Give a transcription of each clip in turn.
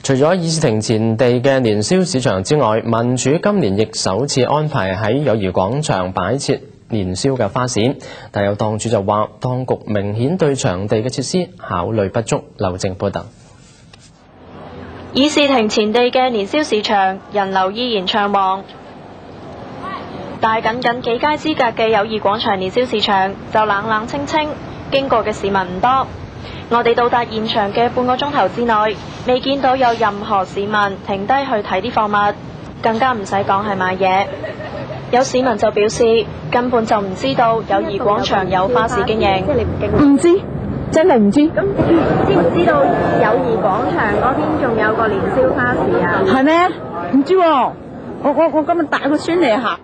除咗議事亭前地嘅年宵市場之外，民署今年亦首次安排喺友誼廣場擺設年宵嘅花市，但有檔主就話，當局明顯對場地嘅設施考慮不足。劉靜報道。議事亭前地嘅年宵市場人流依然暢旺，但係僅僅幾街之隔嘅友誼廣場年宵市場就冷冷清清，經過嘅市民唔多。我哋到達現場嘅半個鐘頭之內，未見到有任何市民停低去睇啲貨物，更加唔使講係買嘢。有市民就表示根本就唔知道友誼廣場有花市經營，唔知，真係唔知。咁知唔知道友誼廣場嗰邊仲有個年宵花市啊？係咩？唔知喎，我今日帶個孫嚟行。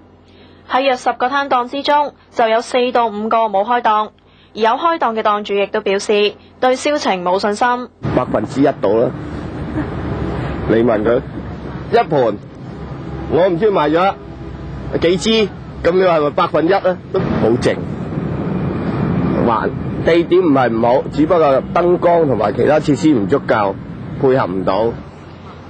喺約10個攤檔之中，就有4到5個冇開檔，而有開檔嘅檔主亦都表示對銷情冇信心。1%到啦，你問佢一盤，我唔知賣咗幾支，咁你話係咪1%啊？都好靜。還地點唔係唔好，只不過燈光同埋其他設施唔足夠，配合唔到。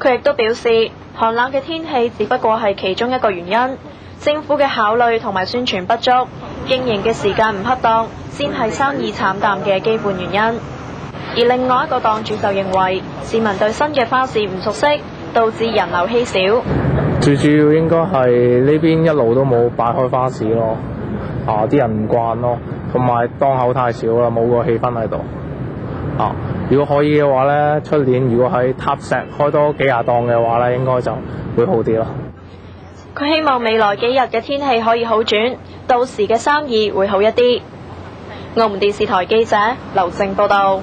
佢亦都表示，寒冷嘅天氣只不過係其中一個原因，政府嘅考慮同埋宣傳不足，經營嘅時間唔恰當，先係生意慘淡嘅基本原因。而另外一個檔主就認為，市民對新嘅花市唔熟悉，導致人流稀少。最主要應該係呢邊一路都冇擺開花市咯，啲人唔慣咯，同埋檔口太少啦，冇個氣氛喺度。如果可以嘅話呢，出年如果喺塔石開多幾廿檔嘅話呢，應該就會好啲咯。佢希望未來幾日嘅天氣可以好轉，到時嘅生意會好一啲。澳門電視台記者劉靜報道。